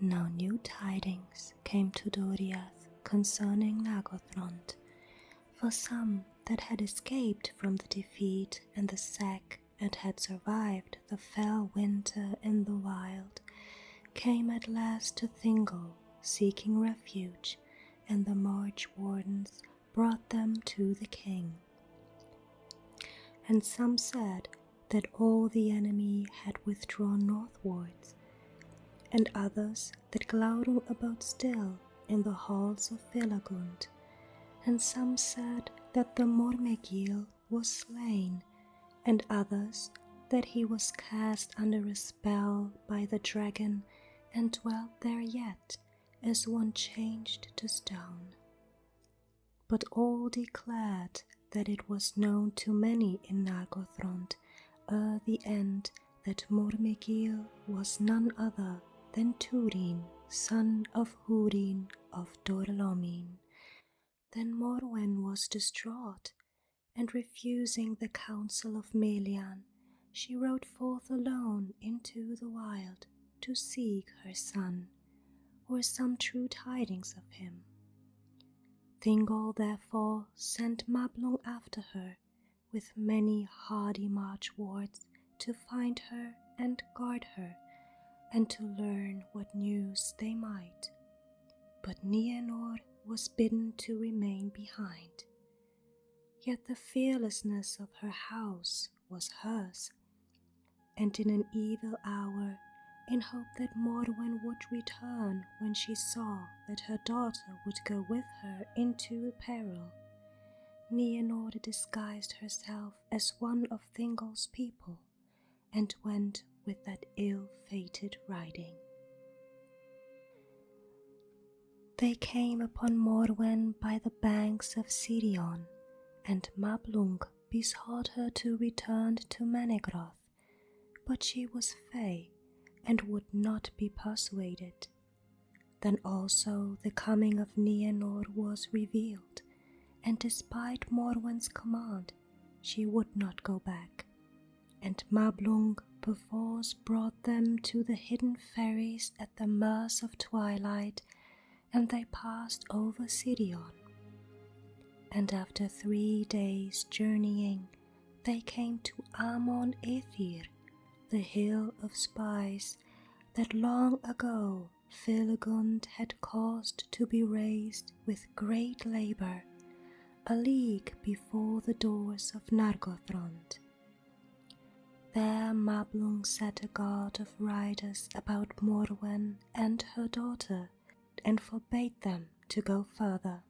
Now new tidings came to Doriath concerning Nargothrond, for some that had escaped from the defeat and the sack and had survived the fell winter in the wild came at last to Thingol seeking refuge, and the march wardens brought them to the king. And some said that all the enemy had withdrawn northwards, and others that Glaurung abode still in the halls of Vilagund, and some said that the Mormegil was slain, and others that he was cast under a spell by the dragon and dwelt there yet as one changed to stone. But all declared that it was known to many in Nargothrond ere the end that Mormegil was none other than Turin, son of Húrin of Dorlomin. Then Morwen was distraught, and refusing the counsel of Melian, she rode forth alone into the wild to seek her son, or some true tidings of him. Thingol therefore sent Mablung after her with many hardy march wards to find her and guard her, and to learn what news they might. But Nienor was bidden to remain behind. Yet the fearlessness of her house was hers, and in an evil hour, in hope that Morwen would return when she saw that her daughter would go with her into peril, Nienor disguised herself as one of Thingol's people, and went with that ill-fated riding. They came upon Morwen by the banks of Sirion, and Mablung besought her to return to Menegroth, but she was fey, and would not be persuaded. Then also the coming of Nienor was revealed, and despite Morwen's command, she would not go back, and Mablung perforce brought them to the hidden ferries at the merce of twilight, and they passed over Sirion. And after 3 days' journeying, they came to Amon Aethir, the hill of spies that long ago Vilagund had caused to be raised with great labor, a league before the doors of Nargothrond. There Mablung set a guard of riders about Morwen and her daughter, and forbade them to go further.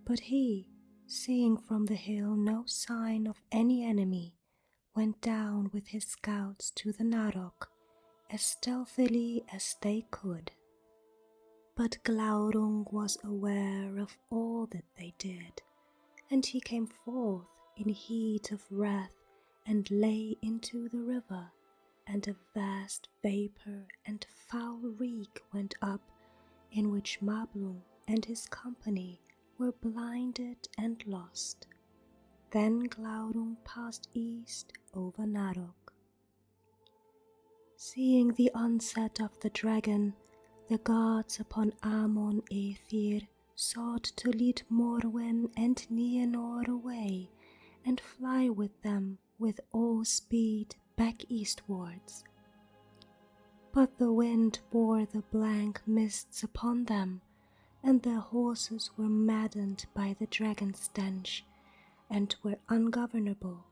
But he, seeing from the hill no sign of any enemy, went down with his scouts to the Narok, as stealthily as they could. But Glaurung was aware of all that they did, and he came forth in heat of wrath, and lay into the river, and a vast vapour and foul reek went up, in which Mablung and his company were blinded and lost. Then Glaurung passed east over Narok. Seeing the onset of the dragon, the guards upon Amon Aethir sought to lead Morwen and Nienor away, and fly with them with all speed back eastwards. But the wind bore the blank mists upon them, and their horses were maddened by the dragon stench, and were ungovernable,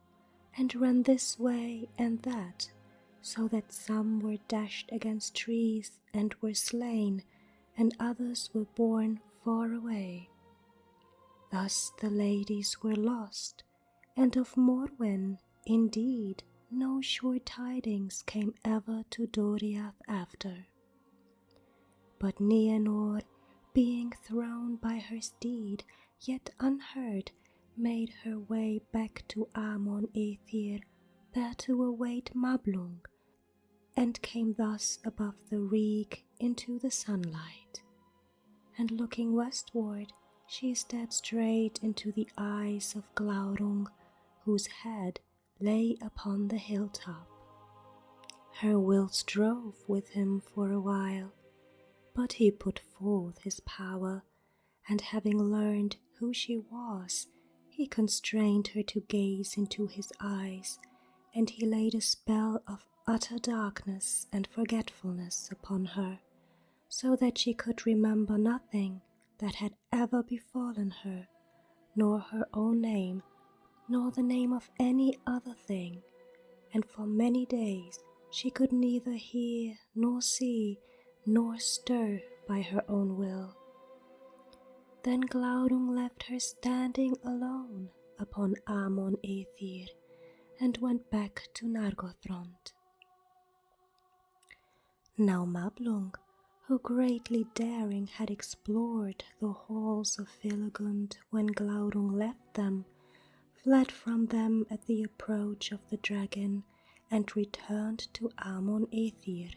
and ran this way and that, so that some were dashed against trees and were slain, and others were borne far away. Thus the ladies were lost, and of Morwen, indeed, no sure tidings came ever to Doriath after. But Nienor, being thrown by her steed, yet unheard, made her way back to Amon Aethir, there to await Mablung, and came thus above the reek into the sunlight. And looking westward, she stared straight into the eyes of Glaurung, whose head lay upon the hilltop. Her will strove with him for a while, But he put forth his power, and having learned who she was, he constrained her to gaze into his eyes, and he laid a spell of utter darkness and forgetfulness upon her, so that she could remember nothing that had ever befallen her, nor her own name, nor the name of any other thing, and for many days she could neither hear nor see nor stir by her own will. Then Glaurung left her standing alone upon Amon Aethir, and went back to Nargothrond. Now Mablung, who greatly daring had explored the halls of Filagund when Glaurung left them, fled from them at the approach of the dragon, and returned to Amon Aethir.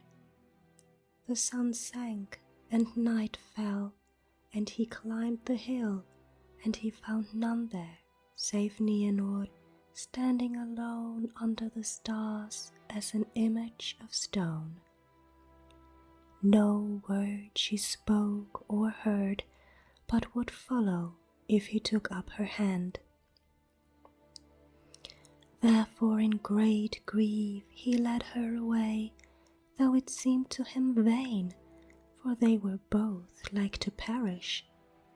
The sun sank, and night fell, and he climbed the hill, and he found none there, save Nienor, standing alone under the stars as an image of stone. No word she spoke or heard, but would follow if he took up her hand. Therefore in great grief he led her away, though it seemed to him vain, for they were both like to perish,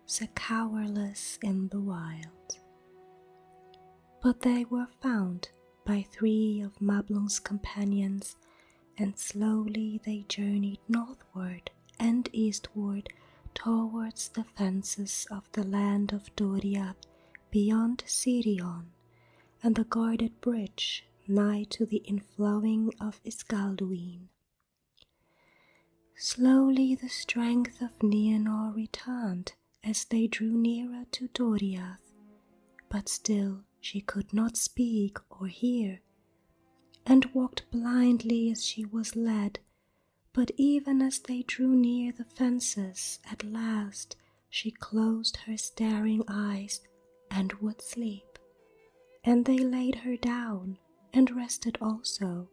so cowerless in the wild. But they were found by 3 of Mablung's companions, and slowly they journeyed northward and eastward towards the fences of the land of Doriath beyond Sirion, and the guarded bridge nigh to the inflowing of Isgalduin. Slowly the strength of Nienor returned as they drew nearer to Doriath, but still she could not speak or hear, and walked blindly as she was led. But even as they drew near the fences, at last she closed her staring eyes and would sleep, and they laid her down and rested also,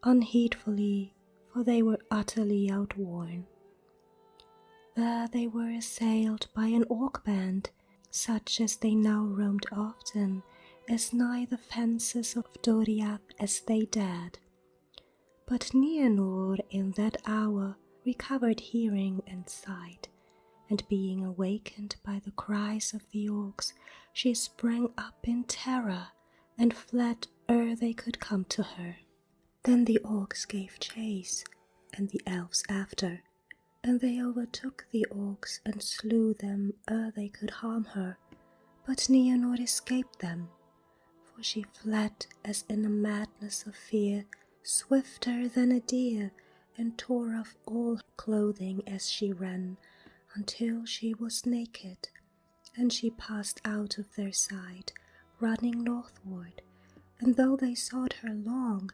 unheedfully, for they were utterly outworn. There they were assailed by an orc band, such as they now roamed often, as nigh the fences of Doriath as they dared. But Nienor in that hour recovered hearing and sight, and being awakened by the cries of the orcs, she sprang up in terror and fled ere they could come to her. Then the orcs gave chase, and the elves after, and they overtook the orcs and slew them ere they could harm her. But Nienor escaped them, for she fled as in a madness of fear, swifter than a deer, and tore off all her clothing as she ran, until she was naked, and she passed out of their sight, running northward, and though they sought her long,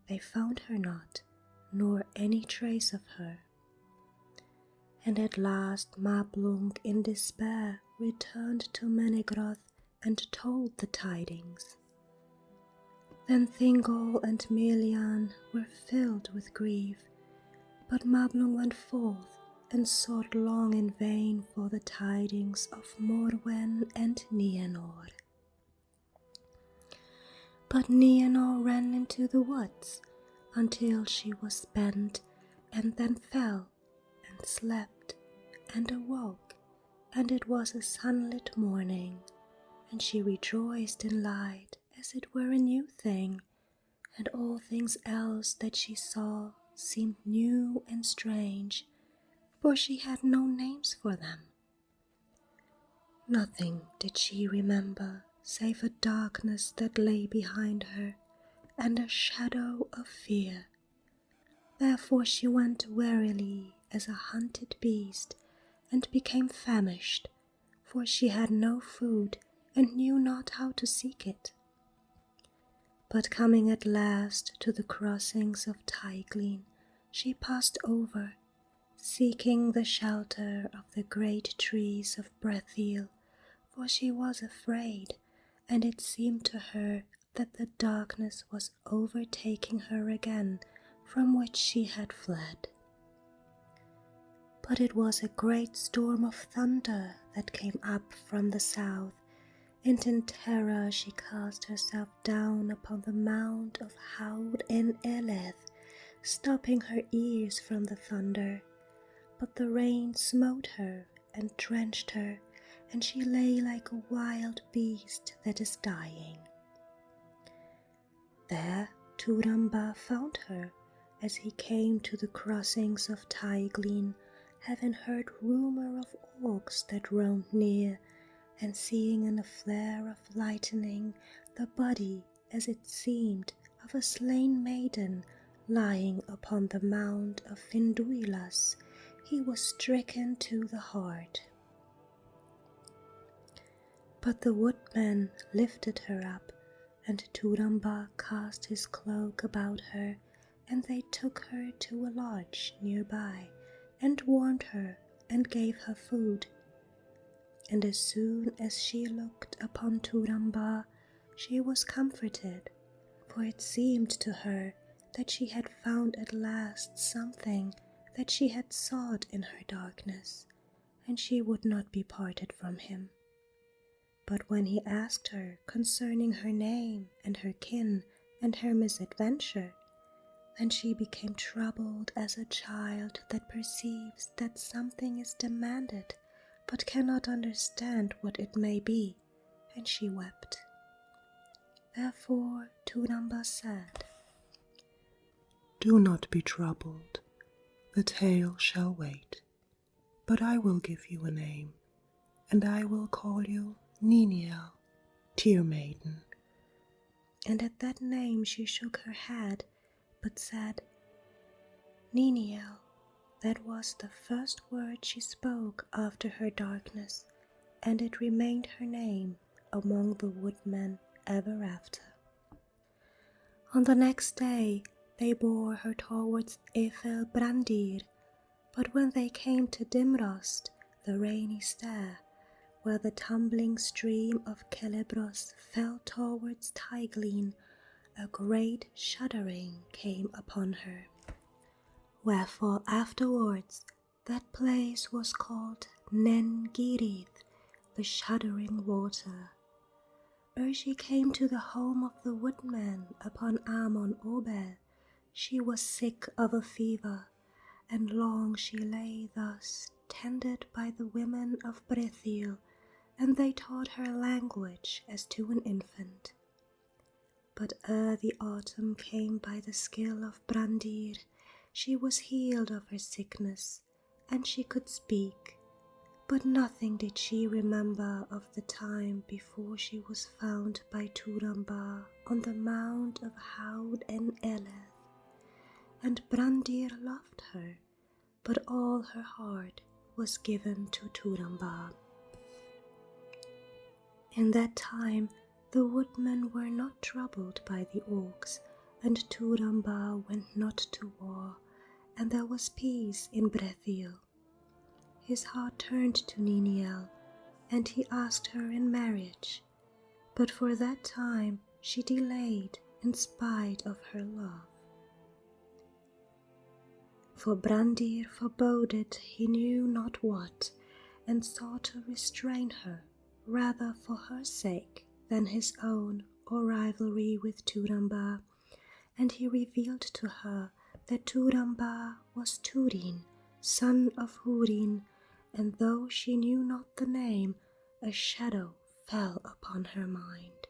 they found her not, nor any trace of her. And at last Mablung in despair returned to Menegroth and told the tidings. Then Thingol and Melian were filled with grief, but Mablung went forth and sought long in vain for the tidings of Morwen and Nienor. But Nienor ran into the woods until she was spent, and then fell and slept and awoke, and it was a sunlit morning, and she rejoiced in light as it were a new thing, and all things else that she saw seemed new and strange, for she had no names for them. Nothing did she remember save a darkness that lay behind her, and a shadow of fear. Therefore she went warily as a hunted beast, and became famished, for she had no food and knew not how to seek it. But coming at last to the crossings of Teiglin, she passed over, seeking the shelter of the great trees of Brethiel, for she was afraid, and it seemed to her that the darkness was overtaking her again, from which she had fled. But it was a great storm of thunder that came up from the south, and in terror she cast herself down upon the mount of Haud en Eleth, stopping her ears from the thunder. But the rain smote her and drenched her, and she lay like a wild beast that is dying. There Turambar found her, as he came to the crossings of Teiglin, having heard rumour of orcs that roamed near, and seeing in a flare of lightning the body, as it seemed, of a slain maiden lying upon the mount of Finduilas, he was stricken to the heart. But the woodman lifted her up, and Turambar cast his cloak about her, and they took her to a lodge near by, and warmed her and gave her food. And as soon as she looked upon Turambar, she was comforted, for it seemed to her that she had found at last something that she had sought in her darkness, and she would not be parted from him. But when he asked her concerning her name and her kin and her misadventure, then she became troubled as a child that perceives that something is demanded but cannot understand what it may be, and she wept. Therefore Turambar said, "Do not be troubled, the tale shall wait, but I will give you a name, and I will call you Niniel, Tear Maiden." And at that name she shook her head, but said, Niniel. That was the first word she spoke after her darkness, and it remained her name among the woodmen ever after. On the next day they bore her towards Ethel Brandir, but when they came to Dimrost, the rainy stair, where the tumbling stream of Celebros fell towards Teiglin, a great shuddering came upon her. Wherefore afterwards that place was called Nen Girith, the shuddering water. Ere she came to the home of the woodman upon Amon Obel, she was sick of a fever, and long she lay thus, tended by the women of Brethiel, and they taught her language as to an infant. But ere the autumn came by the skill of Brandir, she was healed of her sickness, and she could speak, but nothing did she remember of the time before she was found by Turambar on the mount of Haud en Eleth. And Brandir loved her, but all her heart was given to Turambar. In that time the woodmen were not troubled by the orcs, and Turambar went not to war, and there was peace in Brethiel. His heart turned to Niniel, and he asked her in marriage, but for that time she delayed in spite of her love. For Brandir foreboded he knew not what, and sought to restrain her, rather for her sake than his own or rivalry with Turambar, and he revealed to her that Turambar was Turin, son of Hurin, and though she knew not the name, a shadow fell upon her mind.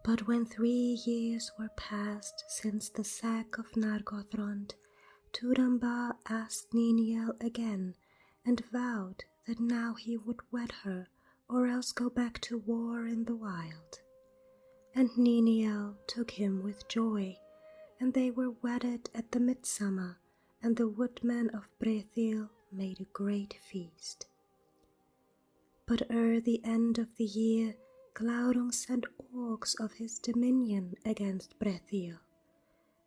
But when 3 years were past since the sack of Nargothrond, Turambar asked Niniel again, and vowed that now he would wed her, or else go back to war in the wild. And Niniel took him with joy, and they were wedded at the midsummer, and the woodmen of Brethiel made a great feast. But ere the end of the year, Glaurung sent orcs of his dominion against Brethiel,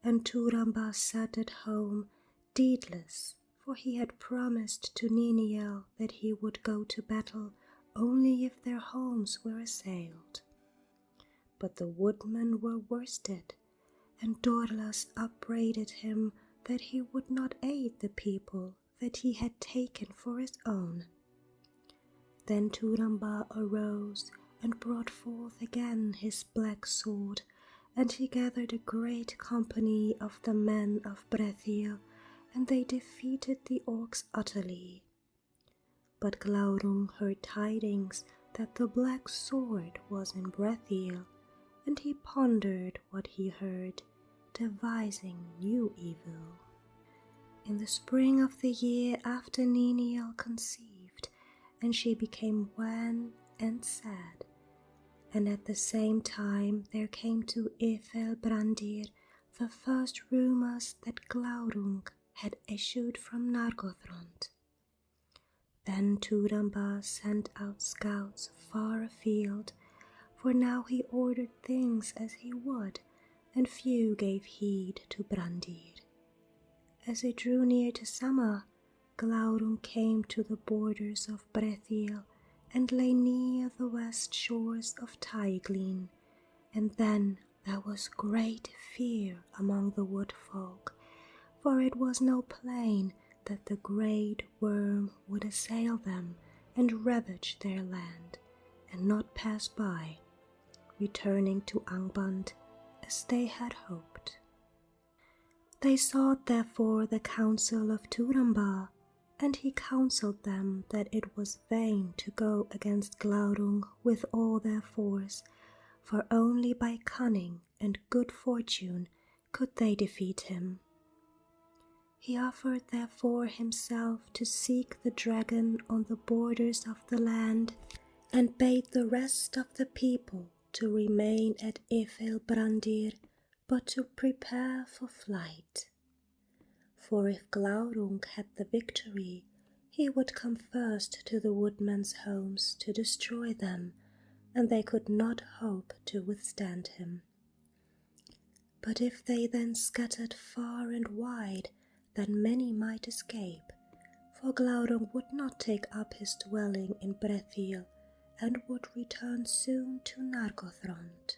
and Turambar sat at home, deedless, for he had promised to Niniel that he would go to battle only if their homes were assailed. But the woodmen were worsted, and Dorlas upbraided him that he would not aid the people that he had taken for his own. Then Turambar arose and brought forth again his black sword, and he gathered a great company of the men of Brethiel, and they defeated the orcs utterly. But Glaurung heard tidings that the black sword was in Brethiel, and he pondered what he heard, devising new evil. In the spring of the year after Niniel conceived, and she became wan and sad, and at the same time there came to Efel Brandir the first rumours that Glaurung had issued from Nargothrond. Then Turambar sent out scouts far afield, for now he ordered things as he would, and few gave heed to Brandir. As it drew near to summer, Glaurung came to the borders of Brethiel and lay near the west shores of Teiglin, and then there was great fear among the wood folk, for it was no plain that the great worm would assail them and ravage their land, and not pass by, returning to Angband as they had hoped. They sought therefore the counsel of Turambar, and he counselled them that it was vain to go against Glaurung with all their force, for only by cunning and good fortune could they defeat him. He offered therefore himself to seek the dragon on the borders of the land, and bade the rest of the people to remain at Efel Brandir, but to prepare for flight. For if Glaurung had the victory, he would come first to the woodmen's homes to destroy them, and they could not hope to withstand him. But if they then scattered far and wide, then many might escape, for Glaurung would not take up his dwelling in Brethiel, and would return soon to Nargothrond.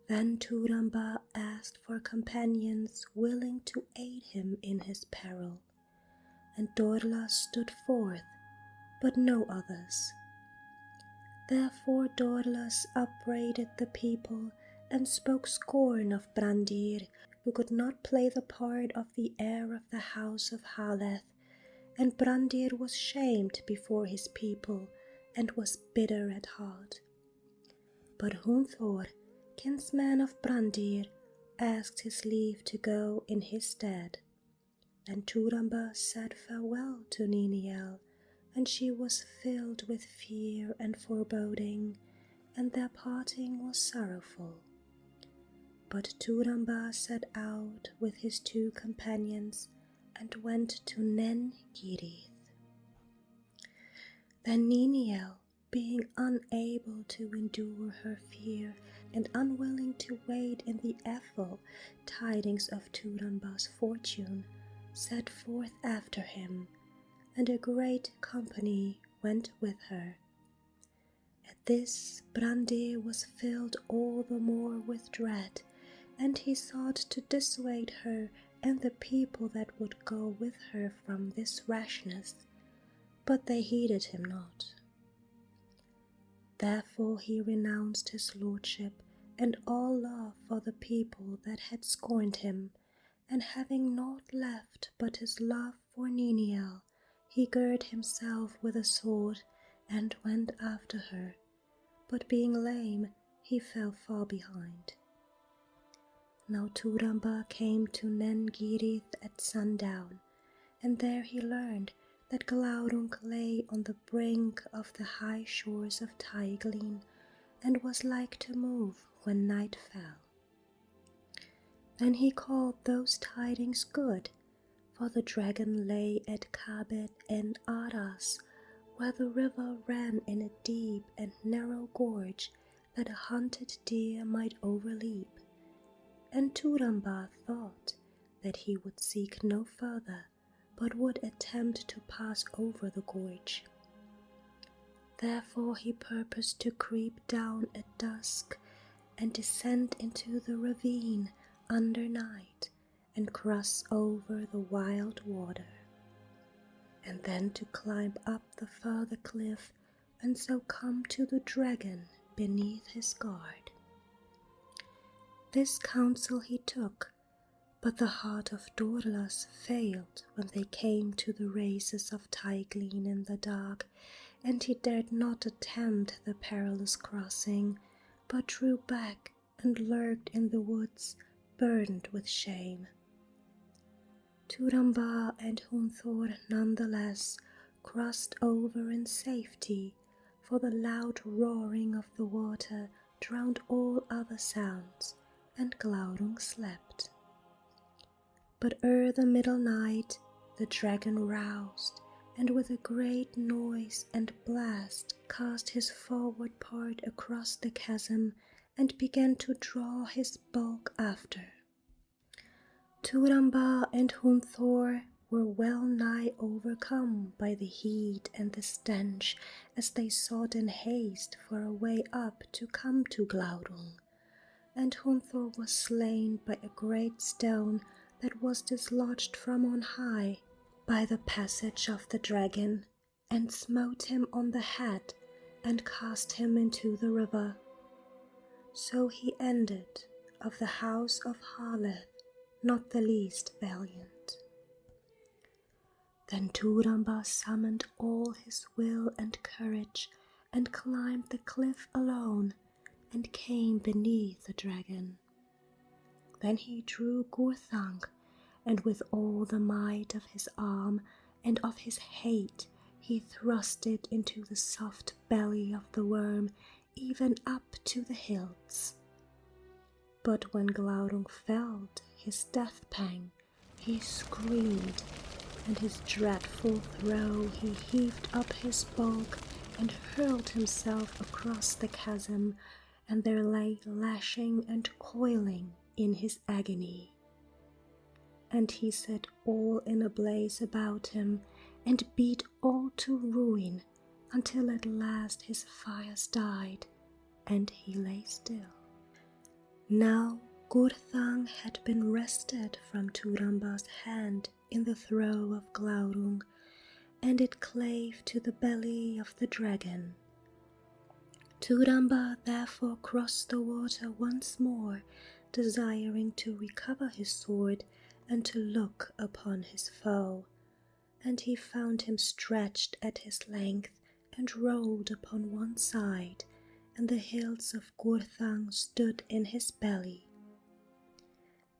Then Turambar asked for companions willing to aid him in his peril, and Dorla stood forth, but no others. Therefore Dorlas upbraided the people and spoke scorn of Brandir, who could not play the part of the heir of the house of Haleth, and Brandir was shamed before his people and was bitter at heart. But Hunthor, kinsman of Brandir, asked his leave to go in his stead. Then Turambar said farewell to Niniel, and she was filled with fear and foreboding, and their parting was sorrowful. But Turambar set out with his two companions and went to Nen Girith. Then Niniel, being unable to endure her fear and unwilling to wait in the Ethel tidings of Turambar's fortune, set forth after him, and a great company went with her. At this Brandir was filled all the more with dread, and he sought to dissuade her and the people that would go with her from this rashness, but they heeded him not. Therefore he renounced his lordship and all love for the people that had scorned him, and having naught left but his love for Niniel, he girt himself with a sword and went after her, but being lame he fell far behind. Now Turambar came to Nen Girith at sundown, and there he learned that Glaurung lay on the brink of the high shores of Teiglin, and was like to move when night fell. Then he called those tidings good, for the dragon lay at Kabet en Aras, where the river ran in a deep and narrow gorge that a hunted deer might overleap, and Turambar thought that he would seek no further, but would attempt to pass over the gorge. Therefore he purposed to creep down at dusk, and descend into the ravine under night, and cross over the wild water, and then to climb up the further cliff and so come to the dragon beneath his guard. This counsel he took, but the heart of Dorlas failed when they came to the races of Teiglin in the dark, and he dared not attempt the perilous crossing, but drew back and lurked in the woods, burdened with shame. Turambar and Hunthor nonetheless crossed over in safety, for the loud roaring of the water drowned all other sounds, and Glaurung slept. But ere the middle night the dragon roused, and with a great noise and blast cast his forward part across the chasm, and began to draw his bulk after. Turambar and Hunthor were well nigh overcome by the heat and the stench as they sought in haste for a way up to come to Glaurung, and Hunthor was slain by a great stone that was dislodged from on high by the passage of the dragon, and smote him on the head and cast him into the river. So he ended of the house of Harleth, not the least valiant. Then Turambar summoned all his will and courage, and climbed the cliff alone, and came beneath the dragon. Then he drew Gurthang, and with all the might of his arm and of his hate he thrust it into the soft belly of the worm, even up to the hilts. But when Glaurung felt his death pang, he screamed, and his dreadful throe he heaved up his bulk and hurled himself across the chasm, and there lay lashing and coiling in his agony. And he set all in a blaze about him, and beat all to ruin, until at last his fires died, and he lay still. Now Gurthang had been wrested from Turambar's hand in the throe of Glaurung, and it clave to the belly of the dragon. Turambar therefore crossed the water once more, desiring to recover his sword and to look upon his foe, and he found him stretched at his length and rolled upon one side, and the hilts of Gurthang stood in his belly.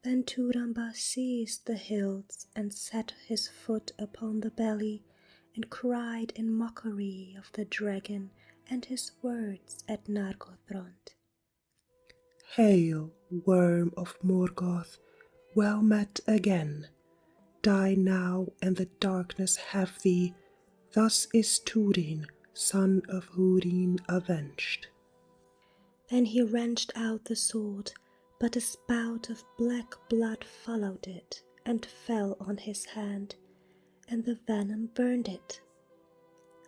Then Turambar seized the hilts and set his foot upon the belly, and cried in mockery of the dragon and his words at Nargothrond. Hail, worm of Morgoth, well met again. Die now, and the darkness have thee. Thus is Turin, son of Húrin, avenged. Then he wrenched out the sword, but a spout of black blood followed it, and fell on his hand, and the venom burned it.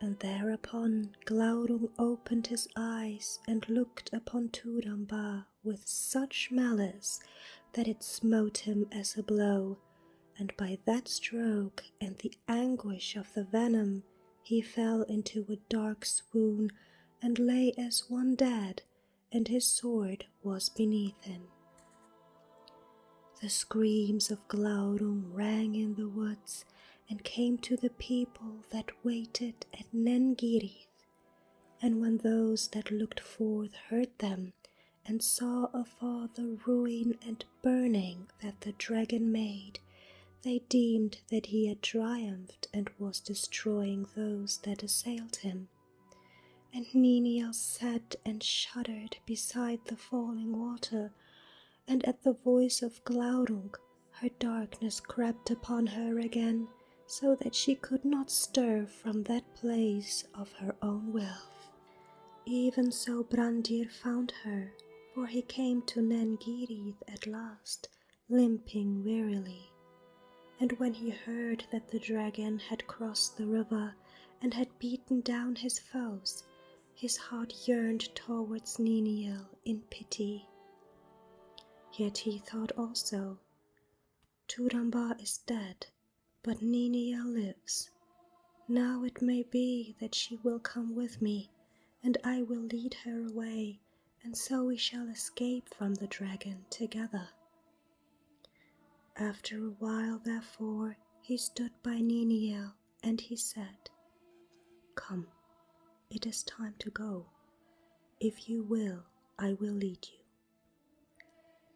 And thereupon Glaurung opened his eyes and looked upon Turambar with such malice that it smote him as a blow, and by that stroke and the anguish of the venom he fell into a dark swoon, and lay as one dead, and his sword was beneath him. The screams of Glaurung rang in the woods, and came to the people that waited at Nengirith, and when those that looked forth heard them, and saw afar the ruin and burning that the dragon made, they deemed that he had triumphed and was destroying those that assailed him. And Niniel sat and shuddered beside the falling water, and at the voice of Glaurung her darkness crept upon her again, so that she could not stir from that place of her own will. Even so Brandir found her, for he came to Nengirith at last, limping wearily. And when he heard that the dragon had crossed the river and had beaten down his foes, his heart yearned towards Niniel in pity. Yet he thought also, Turambar is dead, but Ninia lives. Now it may be that she will come with me, and I will lead her away, and so we shall escape from the dragon together." After a while, therefore, he stood by Niniel, and he said, "Come, it is time to go. If you will, I will lead you."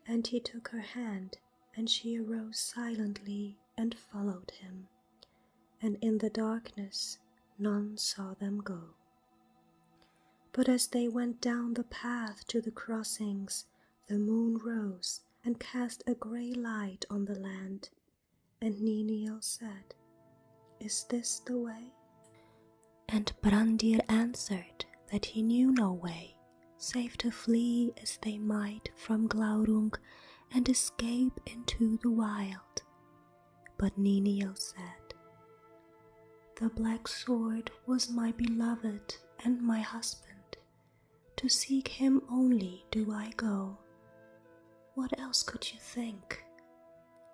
And he took her hand, and she arose silently and followed him, and in the darkness none saw them go. But as they went down the path to the crossings, the moon rose and cast a grey light on the land, and Niniel said, "Is this the way?" And Brandir answered that he knew no way, save to flee as they might from Glaurung and escape into the wild. But Niniel said, "The black sword was my beloved and my husband. To seek him only do I go. What else could you think?"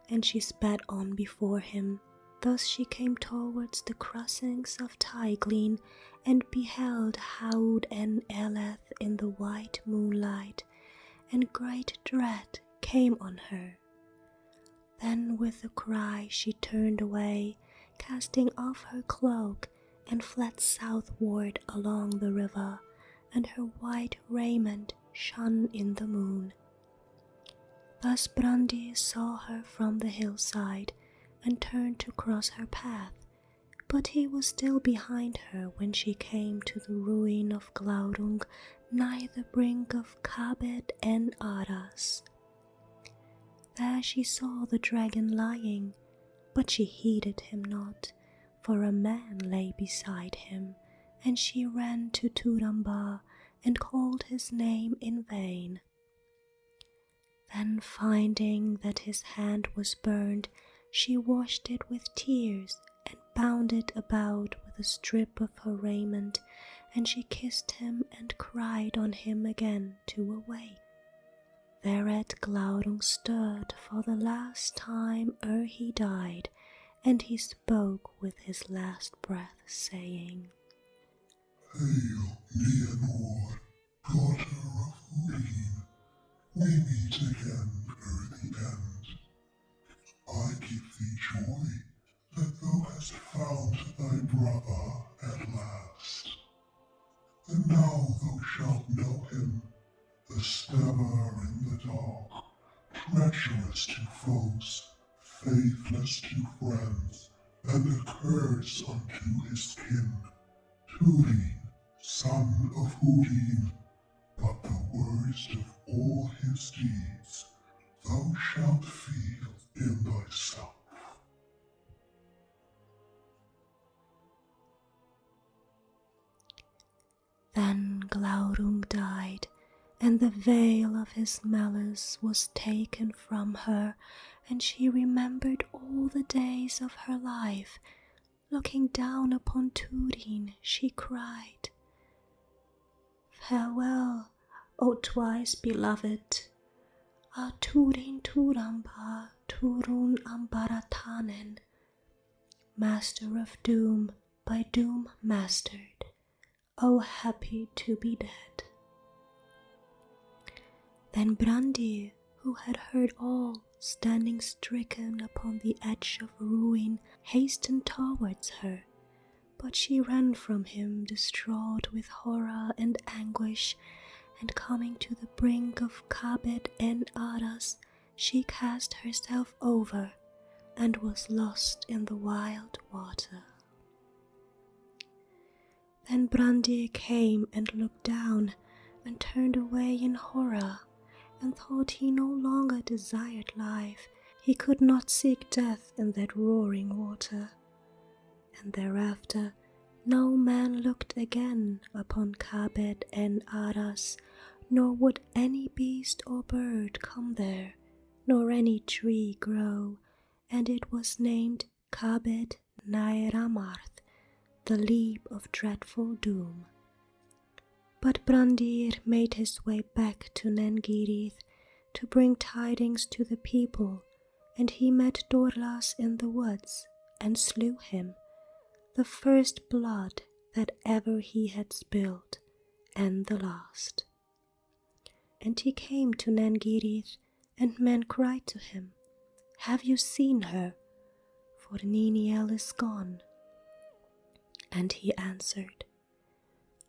And she sped on before him. Thus she came towards the crossings of Teiglin, and beheld Haud and Eleth in the white moonlight, and great dread came on her. Then with a cry she turned away, casting off her cloak, and fled southward along the river, and her white raiment shone in the moon. Thus Brandir saw her from the hillside, and turned to cross her path, but he was still behind her when she came to the ruin of Glaurung, nigh the brink of Kabed en Aras. There she saw the dragon lying, but she heeded him not, for a man lay beside him, and she ran to Turambar and called his name in vain. Then finding that his hand was burned, she washed it with tears and bound it about with a strip of her raiment, and she kissed him and cried on him again to awake. Thereat Glaurung stirred for the last time ere he died, and he spoke with his last breath, saying, "Hail, Nienor, daughter of Urin, we meet again ere the end. I give thee joy that thou hast found thy brother at last. And now thou shalt know him, the stabber in the dark, treacherous to foes, faithless to friends, and a curse unto his kin. Turin, son of Urin, but the worst of all his deeds thou shalt feel in thyself." Then Glaurung died, and the veil of his malice was taken from her, and she remembered all the days of her life. Looking down upon Turin, she cried, "Farewell, O twice beloved! A Turin Turambar, Turun Ambaratanen, master of doom, by doom mastered, O happy to be dead." Then Brandir, who had heard all, standing stricken upon the edge of ruin, hastened towards her, but she ran from him distraught with horror and anguish, and coming to the brink of Kabed en Aras, she cast herself over, and was lost in the wild water. Then Brandir came and looked down, and turned away in horror, and thought he no longer desired life. He could not seek death in that roaring water. And thereafter no man looked again upon Kabed en Aras, nor would any beast or bird come there, nor any tree grow, and it was named Kabed Naeramarth, the leap of dreadful doom. But Brandir made his way back to Nengirith to bring tidings to the people, and he met Dorlas in the woods and slew him, the first blood that ever he had spilled, and the last. And he came to Nangirith, and men cried to him, "Have you seen her? For Niniel is gone." And he answered,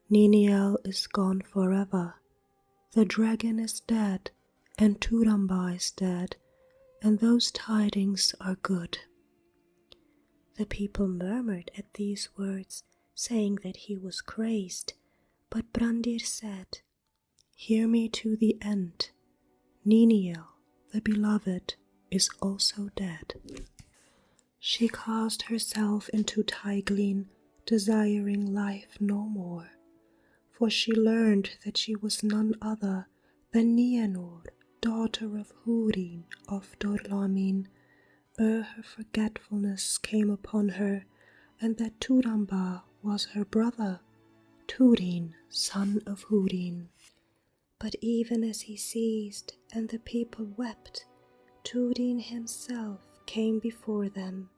Niniel is gone forever. The dragon is dead, and Turambar is dead, and those tidings are good. The people murmured at these words, saying that he was crazed, but Brandir said, Hear me to the end. Niniel, the beloved, is also dead. She cast herself into Teiglin, desiring life no more, for she learned that she was none other than Nienor, daughter of Húrin of Dorlamin, ere her forgetfulness came upon her, and that Turambar was her brother, Turin, son of Húrin. But even as he ceased and the people wept, Turin himself came before them.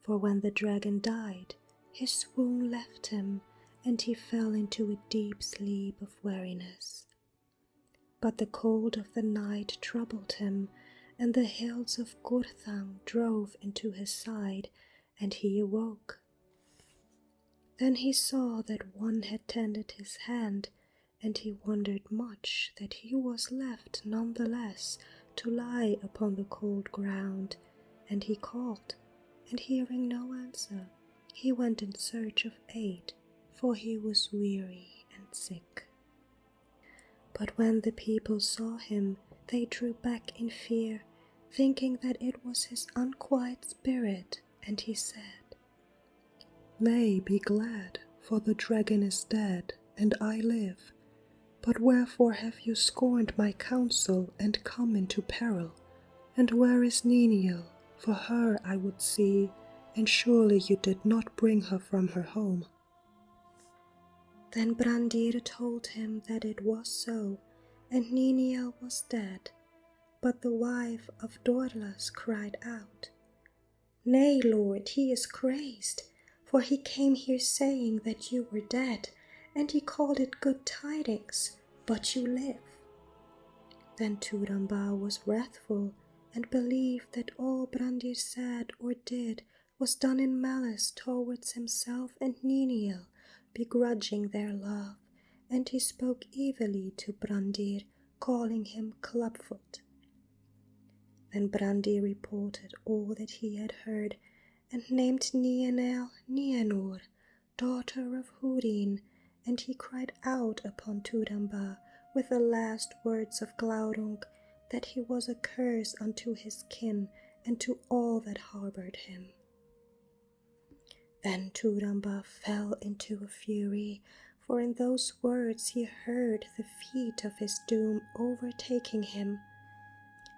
For when the dragon died, his swoon left him, and he fell into a deep sleep of weariness. But the cold of the night troubled him, and the hills of Gurthang drove into his side, and he awoke. Then he saw that one had tended his hand, and he wondered much that he was left none the less to lie upon the cold ground, and he called, and hearing no answer, he went in search of aid, for he was weary and sick. But when the people saw him, they drew back in fear, thinking that it was his unquiet spirit, and he said, Nay, be glad, for the dragon is dead, and I live. But wherefore have you scorned my counsel and come into peril? And where is Niniel? For her I would see, and surely you did not bring her from her home. Then Brandir told him that it was so, and Niniel was dead. But the wife of Dorlas cried out, Nay, Lord, he is crazed, for he came here saying that you were dead, and he called it good tidings, but you live. Then Turambar was wrathful, and believed that all Brandir said or did was done in malice towards himself and Niniel, begrudging their love, and he spoke evilly to Brandir, calling him Clubfoot. Then Brandir reported all that he had heard, and named Nienel Nienor, daughter of Húrin, and he cried out upon Turambar with the last words of Glaurung, that he was a curse unto his kin and to all that harboured him. Then Turambar fell into a fury, for in those words he heard the feet of his doom overtaking him,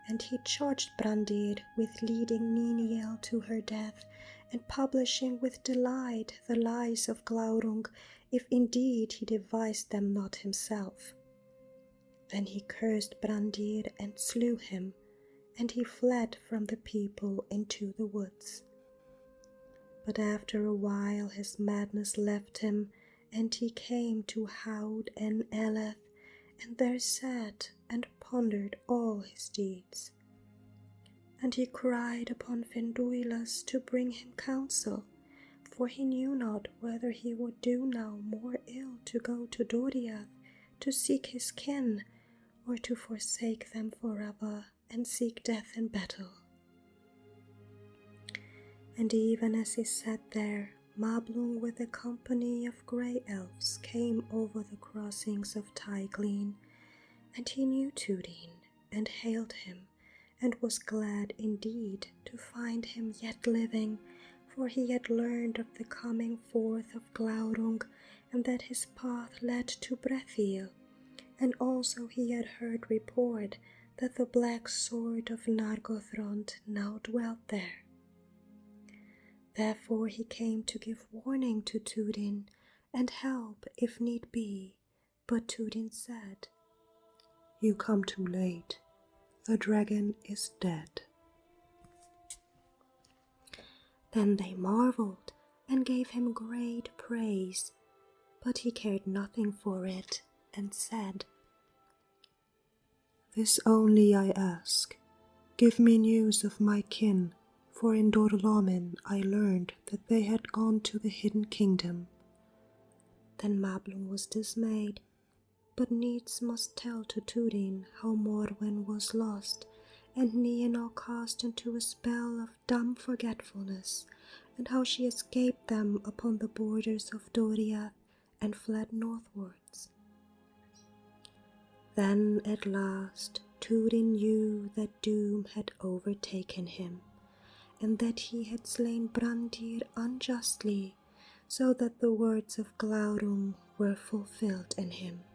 and he charged Brandir with leading Niniel to her death, and publishing with delight the lies of Glaurung, if indeed he devised them not himself. Then he cursed Brandir and slew him, and he fled from the people into the woods. But after a while his madness left him, and he came to Haud and Eleth, and there sat and pondered all his deeds. And he cried upon Finduilas to bring him counsel, for he knew not whether he would do now more ill to go to Doriath to seek his kin, or to forsake them forever and seek death in battle. And even as he sat there, Mablung with a company of grey elves came over the crossings of Teiglin, and he knew Turin, and hailed him, and was glad indeed to find him yet living, for he had learned of the coming forth of Glaurung, and that his path led to Brethiel, and also he had heard report that the black sword of Nargothrond now dwelt there. Therefore he came to give warning to Turin, and help if need be, but Turin said, You come too late. The dragon is dead. Then they marveled and gave him great praise, but he cared nothing for it and said, "This only I ask, give me news of my kin, for in Dorlomin I learned that they had gone to the hidden kingdom." Then Mablung was dismayed, but needs must tell to Turin how Morwen was lost, and Nienor cast into a spell of dumb forgetfulness, and how she escaped them upon the borders of Doriath and fled northwards. Then at last Turin knew that doom had overtaken him, and that he had slain Brandir unjustly, so that the words of Glaurung were fulfilled in him.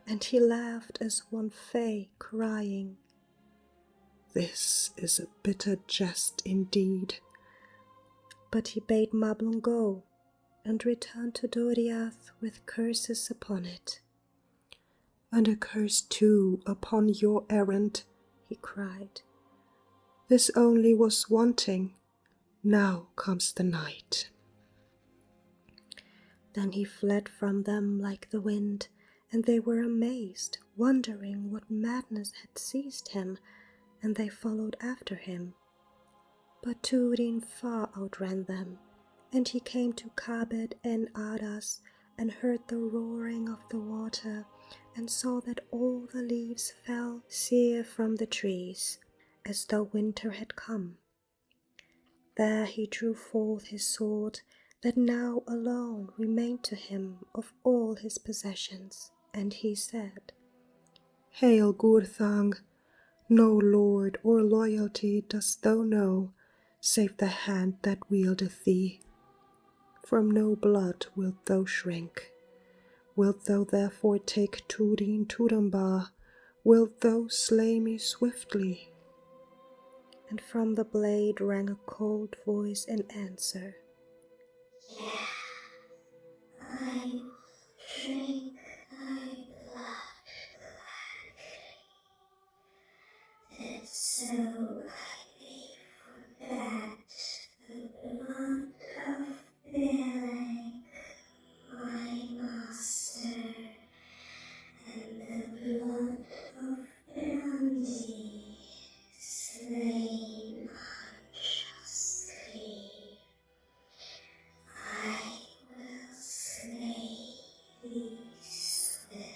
And he laughed as one fey, crying, "This is a bitter jest indeed." But he bade Mablung go, and returned to Doriath with curses upon it. "And a curse too upon your errand," he cried. "This only was wanting. Now comes the night." Then he fled from them like the wind, and they were amazed, wondering what madness had seized him, and they followed after him. But Turin far outran them, and he came to Kabed en Aras, and heard the roaring of the water, and saw that all the leaves fell sere from the trees, as though winter had come. There he drew forth his sword, that now alone remained to him of all his possessions, and he said, "Hail, Gurthang! No lord or loyalty dost thou know, save the hand that wieldeth thee. From no blood wilt thou shrink. Wilt thou therefore take Turin Turambar? Wilt thou slay me swiftly?" And from the blade rang a cold voice in answer, I will drink thy blood gladly, that so I may forget the blood of Belek, my master, and the blood of Brandy, slain unjustly. I will slay thee swiftly.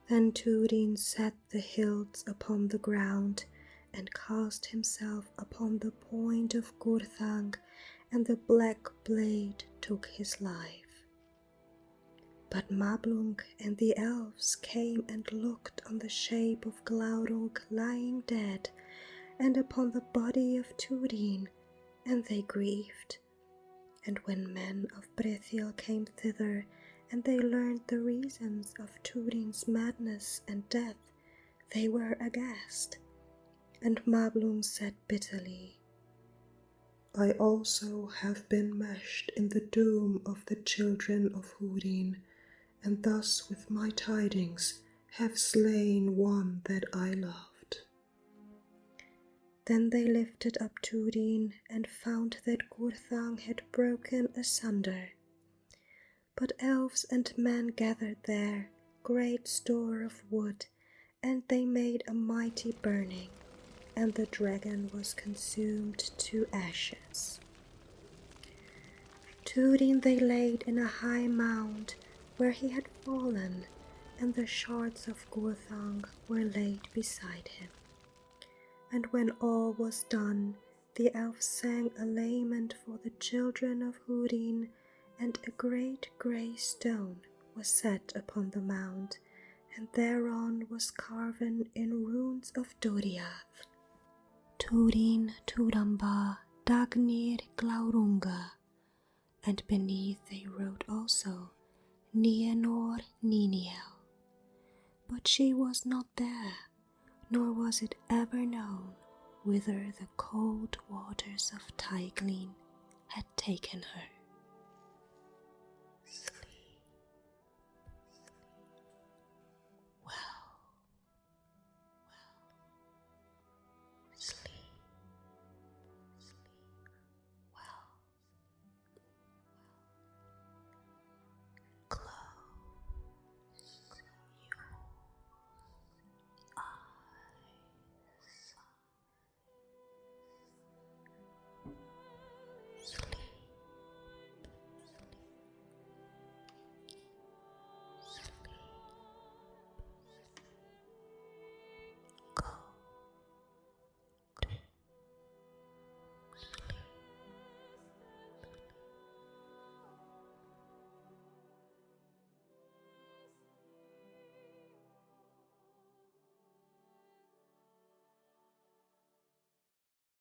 Then Turin set the hilts upon the ground, and cast himself upon the point of Gurthang, and the black blade took his life. But Mablung and the elves came and looked on the shape of Glaurung lying dead, and upon the body of Turin, and they grieved. And when men of Brethiel came thither, and they learned the reasons of Turin's madness and death, they were aghast. And Mablung said bitterly, "I also have been meshed in the doom of the children of Húrin, and thus with my tidings have slain one that I loved." Then they lifted up Turin, and found that Gurthang had broken asunder. But elves and men gathered there great store of wood, and they made a mighty burning, and the dragon was consumed to ashes. Turin they laid in a high mound where he had fallen, and the shards of Gurthang were laid beside him. And when all was done, the elves sang a lament for the children of Húrin, and a great grey stone was set upon the mound, and thereon was carven in runes of Doriath, Turin Turambar Dagnir Glaurunga, and beneath they wrote also Nienor Niniel. But she was not there, nor was it ever known whither the cold waters of Teiglin had taken her.